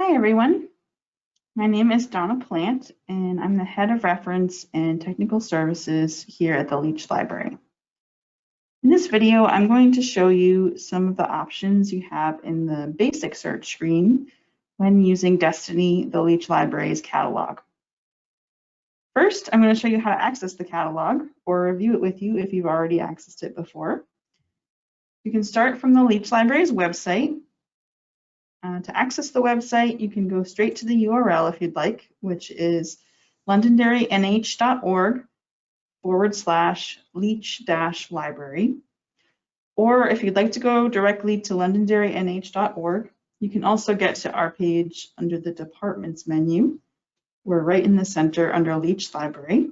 Hi everyone, my name is Donna Plant and I'm the Head of Reference and Technical Services here at the Leach Library. In this video, I'm going to show you some of the options you have in the basic search screen when using Destiny, the Leach Library's catalog. First, I'm going to show you how to access the catalog or review it with you if you've already accessed it before. You can start from the Leach Library's website. To access the website, you can go straight to the URL if you'd like, which is londonderrynh.org/leach-library. Or if you'd like to go directly to londonderrynh.org, you can also get to our page under the Departments menu. We're right in the center under Leach Library.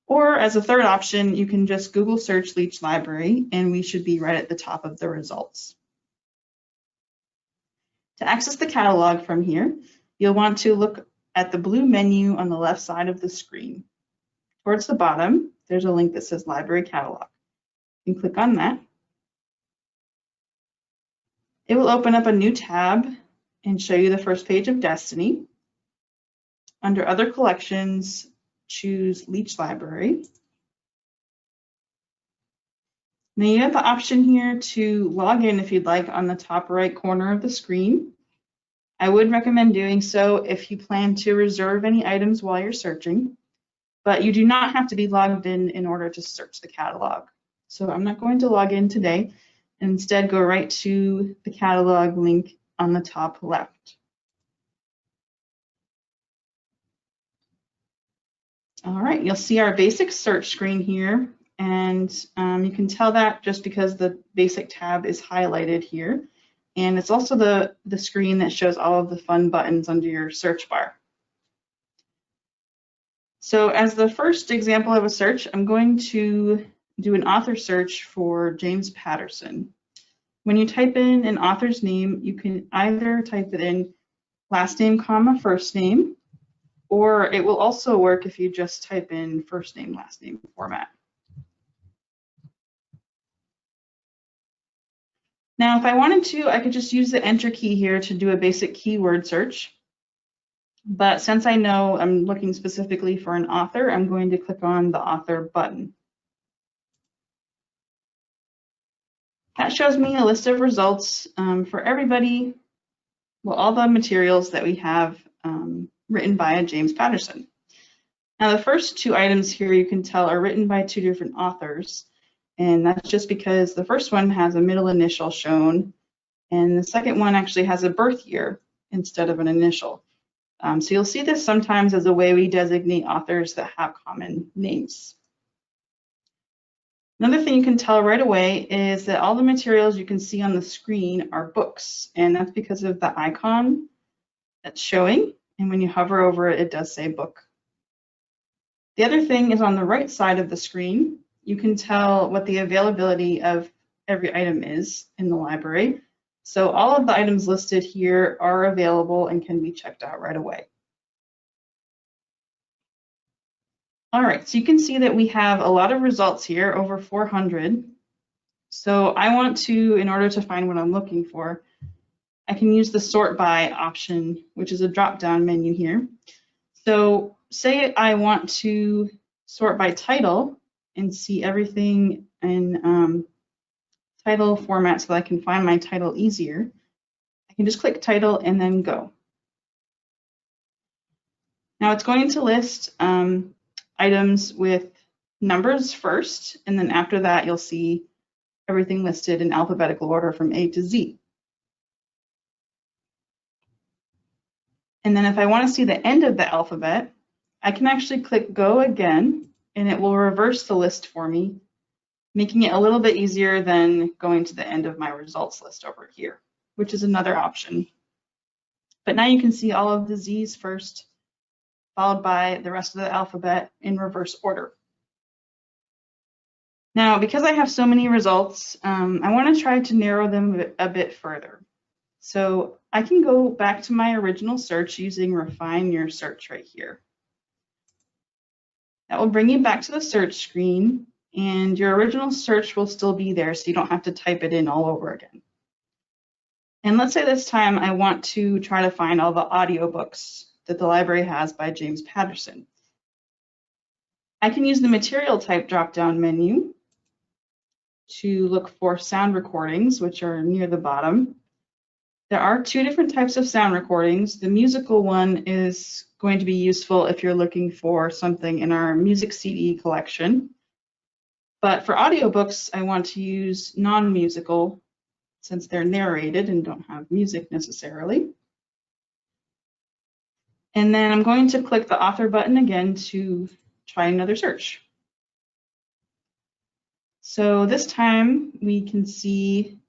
Or as a third option, you can just Google search Leach Library and we should be right at the top of the results. To access the catalog from here, you'll want to look at the blue menu on the left side of the screen. Towards the bottom, there's a link that says Library Catalog. You can click on that. It will open up a new tab and show you the first page of Destiny. Under Other Collections, choose Leach Library. Now you have the option here to log in if you'd like on the top right corner of the screen. I would recommend doing so if you plan to reserve any items while you're searching, but you do not have to be logged in order to search the catalog. So I'm not going to log in today, and instead go right to the catalog link on the top left. All right, you'll see our basic search screen here. And you can tell that just because the basic tab is highlighted here. And it's also the screen that shows all of the fun buttons under your search bar. So as the first example of a search, I'm going to do an author search for James Patterson. When you type in an author's name, you can either type it in last name, comma, first name, or it will also work if you just type in first name, last name format. Now, if I wanted to, I could just use the Enter key here to do a basic keyword search. But since I know I'm looking specifically for an author, I'm going to click on the Author button. That shows me a list of results for everybody, well, all the materials that we have written by James Patterson. Now, the first two items here you can tell are written by two different authors. And that's just because the first one has a middle initial shown, and the second one actually has a birth year instead of an initial. So you'll see this sometimes as a way we designate authors that have common names. Another thing you can tell right away is that all the materials you can see on the screen are books, and that's because of the icon that's showing, and when you hover over it, it does say book. The other thing is on the right side of the screen, you can tell what the availability of every item is in the library. So all of the items listed here are available and can be checked out right away. All right, so you can see that we have a lot of results here, over 400. So I want to, in order to find what I'm looking for, I can use the sort by option, which is a drop-down menu here. So say I want to sort by title and see everything in title format so that I can find my title easier. I can just click title and then go. Now it's going to list items with numbers first, and then after that you'll see everything listed in alphabetical order from A to Z. And then if I want to see the end of the alphabet, I can actually click go again, and it will reverse the list for me, making it a little bit easier than going to the end of my results list over here, which is another option. But now you can see all of the Z's first, followed by the rest of the alphabet in reverse order. Now, because I have so many results, I want to try to narrow them a bit further. So I can go back to my original search using Refine Your Search right here. That will bring you back to the search screen, and your original search will still be there, so you don't have to type it in all over again. And let's say this time I want to try to find all the audiobooks that the library has by James Patterson. I can use the material type drop-down menu to look for sound recordings, which are near the bottom. There are two different types of sound recordings. The musical one is going to be useful if you're looking for something in our music CD collection. But for audiobooks, I want to use non-musical since they're narrated and don't have music necessarily. And then I'm going to click the author button again to try another search. So this time we can see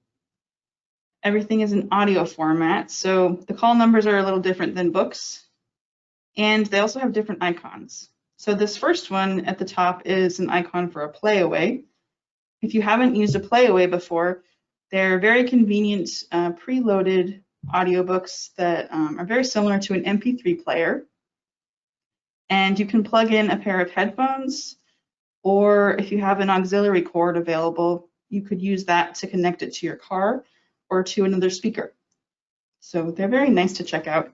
everything is in audio format. So the call numbers are a little different than books, and they also have different icons. So this first one at the top is an icon for a playaway. If you haven't used a playaway before, they're very convenient preloaded audiobooks that are very similar to an MP3 player. And you can plug in a pair of headphones, or if you have an auxiliary cord available, you could use that to connect it to your car or to another speaker. So they're very nice to check out.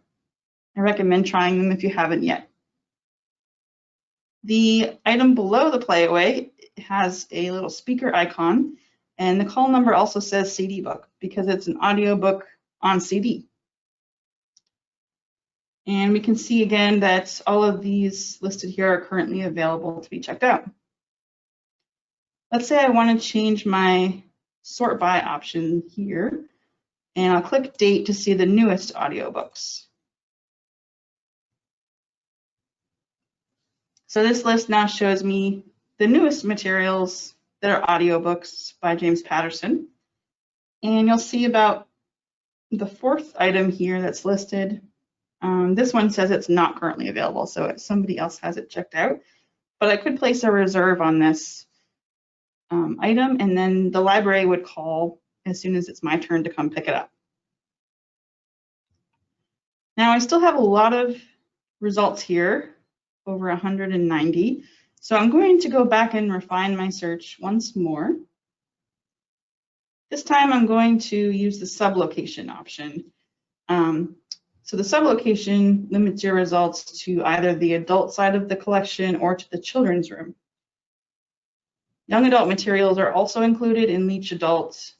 I recommend trying them if you haven't yet. The item below the playaway has a little speaker icon, and the call number also says CD book because it's an audiobook on CD. And we can see again that all of these listed here are currently available to be checked out. Let's say I want to change my sort by option here, and I'll click date to see the newest audiobooks. So this list now shows me the newest materials that are audiobooks by James Patterson. And you'll see about the fourth item here that's listed. This one says it's not currently available, so somebody else has it checked out. But I could place a reserve on this item, and then the library would call as soon as it's my turn to come pick it up. Now I still have a lot of results here, over 190. So I'm going to go back and refine my search once more. This time I'm going to use the sublocation option. So the sublocation limits your results to either the adult side of the collection or to the children's room. Young adult materials are also included in Leach Adult,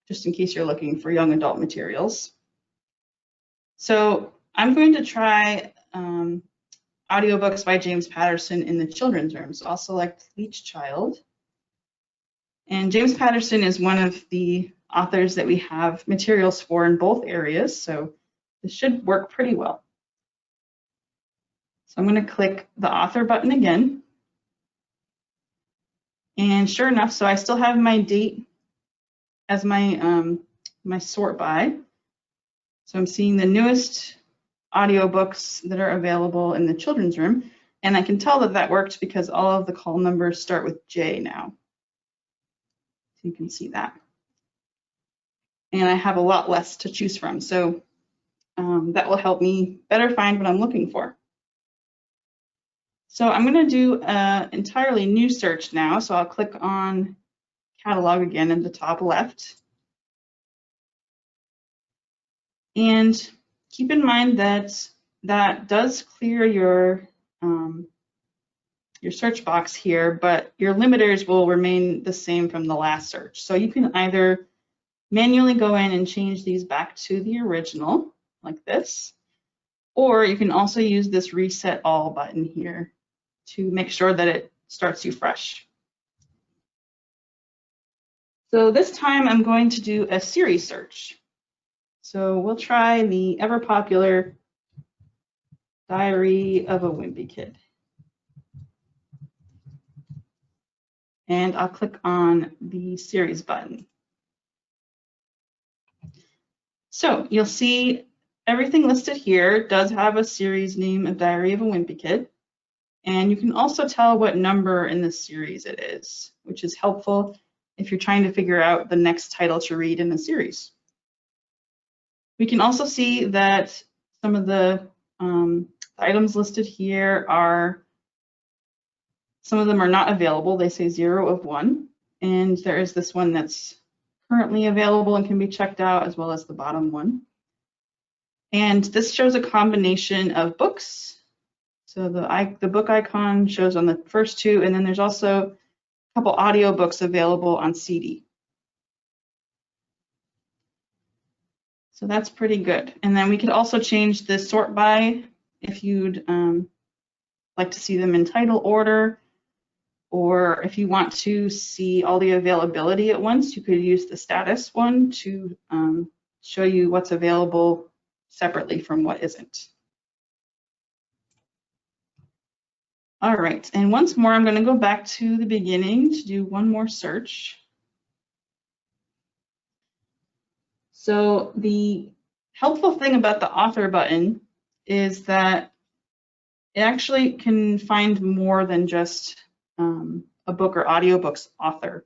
just in case you're looking for young adult materials. So I'm going to try audiobooks by James Patterson in the children's room. So I'll select Leach Child. And James Patterson is one of the authors that we have materials for in both areas, so this should work pretty well. So I'm going to click the author button again. And sure enough, so I still have my date as my, my sort by. So I'm seeing the newest audiobooks that are available in the children's room. And I can tell that that worked because all of the call numbers start with J now. So you can see that. And I have a lot less to choose from. So that will help me better find what I'm looking for. So I'm going to do an entirely new search now. So I'll click on catalog again in the top left. And keep in mind that that does clear your search box here, but your limiters will remain the same from the last search. So you can either manually go in and change these back to the original, like this, or you can also use this reset all button here to make sure that it starts you fresh. So this time I'm going to do a series search. So we'll try the ever popular Diary of a Wimpy Kid. And I'll click on the series button. So you'll see everything listed here does have a series name of Diary of a Wimpy Kid. And you can also tell what number in the series it is, which is helpful if you're trying to figure out the next title to read in the series. We can also see that some of the items listed here are, some of them are not available. They say 0 of 1. And there is this one that's currently available and can be checked out, as well as the bottom one. And this shows a combination of books. So the book icon shows on the first two, and then there's also a couple audiobooks available on CD. So that's pretty good. And then we could also change the sort by if you'd like to see them in title order, or if you want to see all the availability at once, you could use the status one to show you what's available separately from what isn't. All right, and once more, I'm going to go back to the beginning to do one more search. So the helpful thing about the author button is that it actually can find more than just a book or audiobooks author.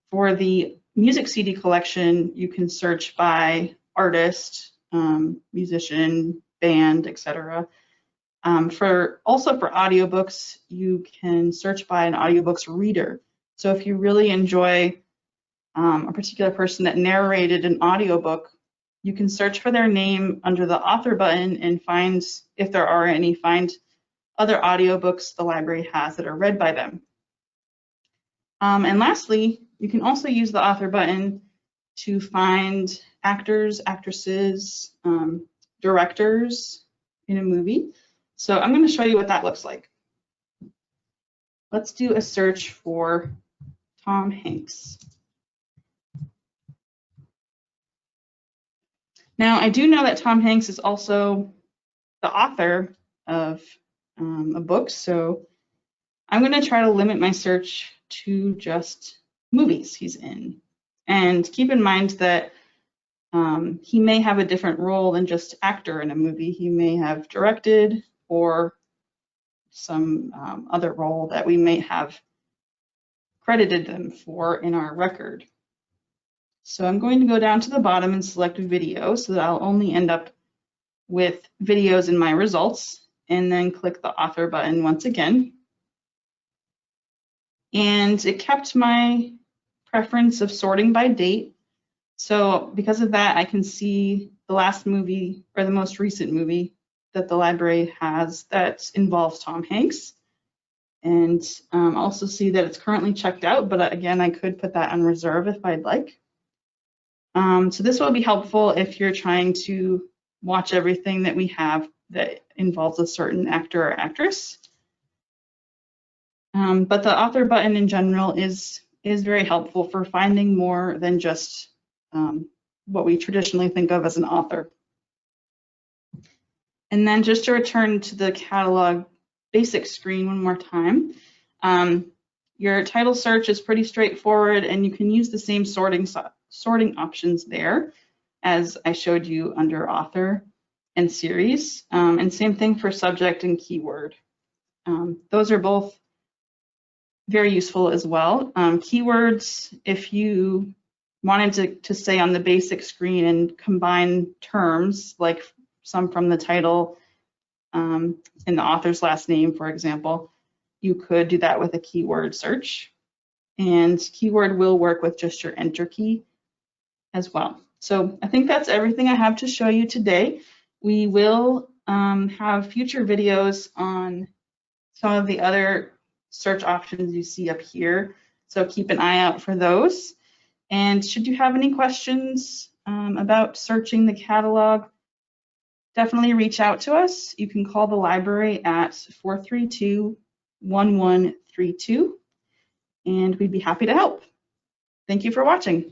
For the music CD collection, you can search by artist, musician, band, etc. Also for audiobooks, you can search by an audiobooks reader. So if you really enjoy a particular person that narrated an audiobook, you can search for their name under the author button and find, if there are any, find other audiobooks the library has that are read by them. And lastly, you can also use the author button to find actors, actresses, directors in a movie. So I'm going to show you what that looks like. Let's do a search for Tom Hanks. Now, I do know that Tom Hanks is also the author of a book, so I'm going to try to limit my search to just movies he's in. And keep in mind that he may have a different role than just actor in a movie. He may have directed or some other role that we may have credited them for in our record. So I'm going to go down to the bottom and select video so that I'll only end up with videos in my results, and then click the author button once again. And it kept my preference of sorting by date. So because of that, I can see the last movie or the most recent movie that the library has that involves Tom Hanks. And also see that it's currently checked out, but again, I could put that on reserve if I'd like. So this will be helpful if you're trying to watch everything that we have that involves a certain actor or actress. But the author button in general is very helpful for finding more than just what we traditionally think of as an author. And then just to return to the catalog basic screen one more time, your title search is pretty straightforward, and you can use the same sorting options there as I showed you under author and series, and same thing for subject and keyword. Those are both very useful as well. Keywords, if you wanted to say on the basic screen and combine terms, like some from the title and the author's last name, for example, you could do that with a keyword search. And keyword will work with just your enter key as well. So I think that's everything I have to show you today. We will have future videos on some of the other search options you see up here. So keep an eye out for those. And should you have any questions about searching the catalog, definitely reach out to us. You can call the library at 432-1132, and we'd be happy to help. Thank you for watching.